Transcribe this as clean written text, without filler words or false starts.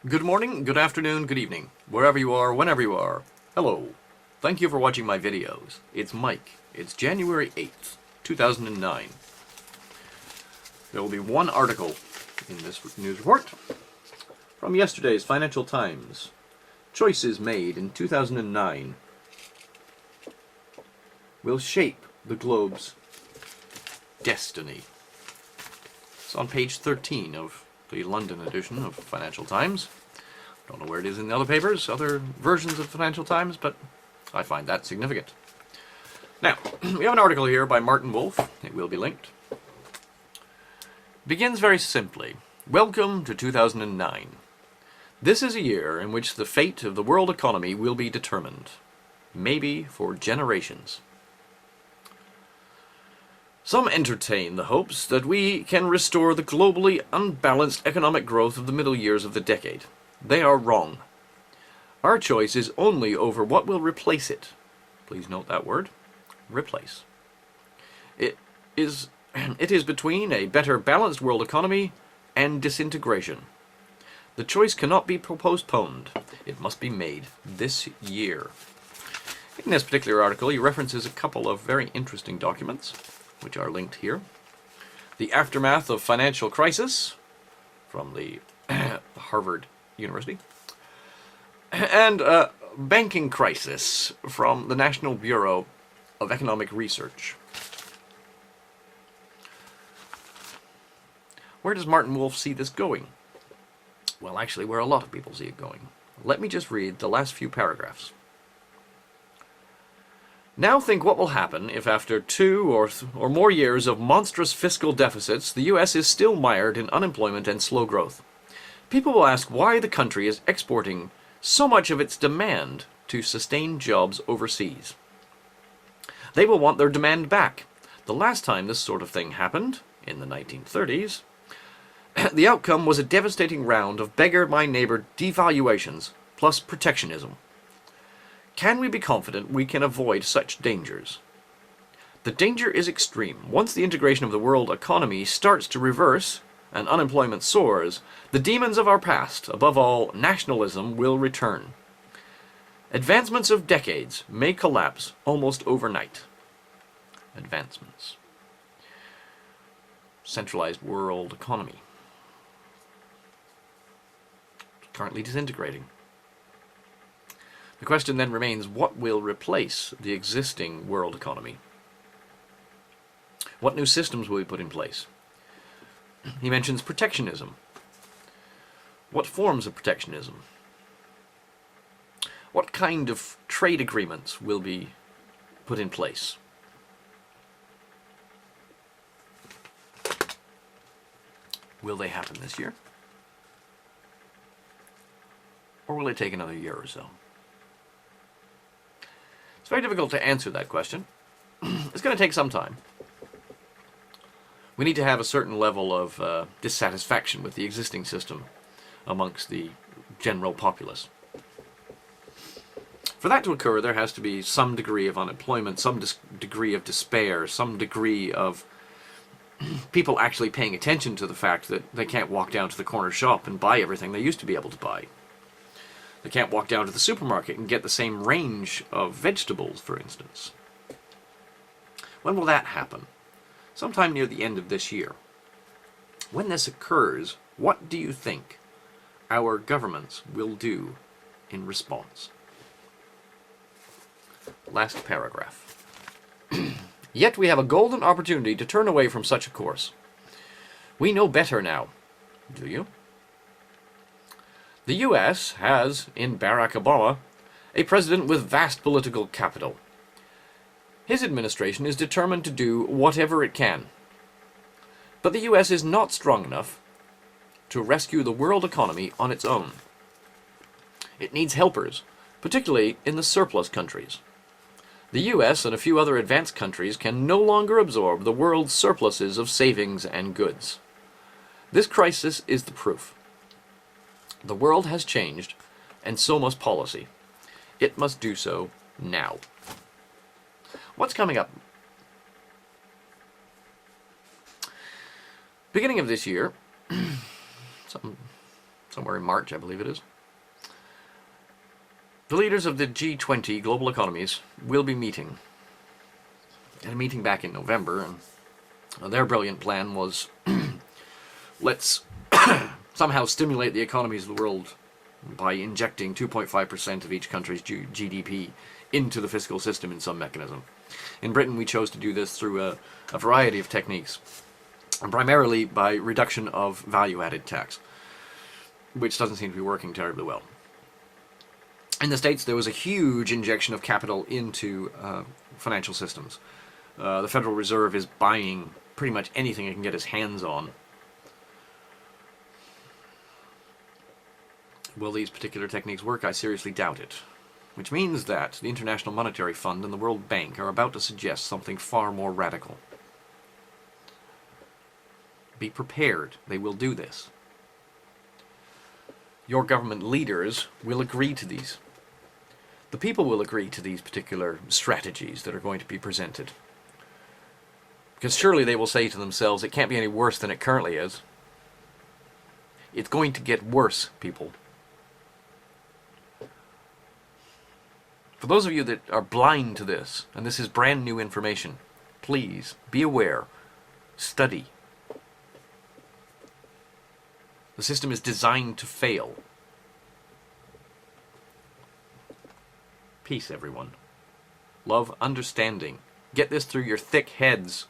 Good morning, good afternoon, good evening, wherever you are, whenever you are. Hello. Thank you for watching my videos. It's Mike. It's January 8th, 2009. There will be one article in this news report from yesterday's Financial Times. Choices made in 2009 will shape the globe's destiny. It's on page 13 of the London edition of Financial Times. Don't know where it is in the other papers, other versions of Financial Times, but I find that significant. Now, we have an article here by Martin Wolf. It will be linked. It begins very simply. Welcome to 2009. This is a year in which the fate of the world economy will be determined, maybe for generations. Some entertain the hopes that we can restore the globally unbalanced economic growth of the middle years of the decade. They are wrong. Our choice is only over what will replace it. Please note that word, replace. It is between a better balanced world economy and disintegration. The choice cannot be postponed. It must be made this year. In this particular article, he references a couple of very interesting documents, which are linked here. The Aftermath of Financial Crisis, from the Harvard University, and Banking Crisis, from the National Bureau of Economic Research. Where does Martin Wolf see this going? Well, actually, where a lot of people see it going. Let me just read the last few paragraphs. Now think what will happen if after 2 or more years of monstrous fiscal deficits, the U.S. is still mired in unemployment and slow growth. People will ask why the country is exporting so much of its demand to sustain jobs overseas. They will want their demand back. The last time this sort of thing happened, in the 1930s, the outcome was a devastating round of beggar-my-neighbor devaluations plus protectionism. Can we be confident we can avoid such dangers? The danger is extreme. Once the integration of the world economy starts to reverse and unemployment soars, the demons of our past, above all nationalism, will return. Advancements of decades may collapse almost overnight. Advancements. Centralized world economy. Currently disintegrating. The question then remains, what will replace the existing world economy? What new systems will be put in place? He mentions protectionism. What forms of protectionism? What kind of trade agreements will be put in place? Will they happen this year? Or will it take another year or so? It's very difficult to answer that question. It's going to take some time. We need to have a certain level of dissatisfaction with the existing system amongst the general populace. For that to occur, there has to be some degree of unemployment, some degree of despair, some degree of people actually paying attention to the fact that they can't walk down to the corner shop and buy everything they used to be able to buy. They can't walk down to the supermarket and get the same range of vegetables, for instance. When will that happen? Sometime near the end of this year. When this occurs, what do you think our governments will do in response? Last paragraph. Yet we have a golden opportunity to turn away from such a course. We know better now. Do you? The U.S. has, in Barack Obama, a president with vast political capital. His administration is determined to do whatever it can. But the U.S. is not strong enough to rescue the world economy on its own. It needs helpers, particularly in the surplus countries. The U.S. and a few other advanced countries can no longer absorb the world's surpluses of savings and goods. This crisis is the proof. The world has changed, and so must policy. It must do so now. What's coming up? Beginning of this year, somewhere in March, I believe it is. The leaders of the G20 global economies will be meeting. They had a meeting back in November, and their brilliant plan was, let's somehow stimulate the economies of the world by injecting 2.5% of each country's GDP into the fiscal system in some mechanism. In Britain, we chose to do this through a variety of techniques, and primarily by reduction of value-added tax, which doesn't seem to be working terribly well. In the States, there was a huge injection of capital into financial systems. The Federal Reserve is buying pretty much anything it can get its hands on. Will these particular techniques work? I seriously doubt it. Which means that the International Monetary Fund and the World Bank are about to suggest something far more radical. Be prepared. They will do this. Your government leaders will agree to these. The people will agree to these particular strategies that are going to be presented. Because surely they will say to themselves, it can't be any worse than it currently is. It's going to get worse, people. For those of you that are blind to this, and this is brand new information, please be aware, study. The system is designed to fail. Peace, everyone. Love, understanding. Get this through your thick heads.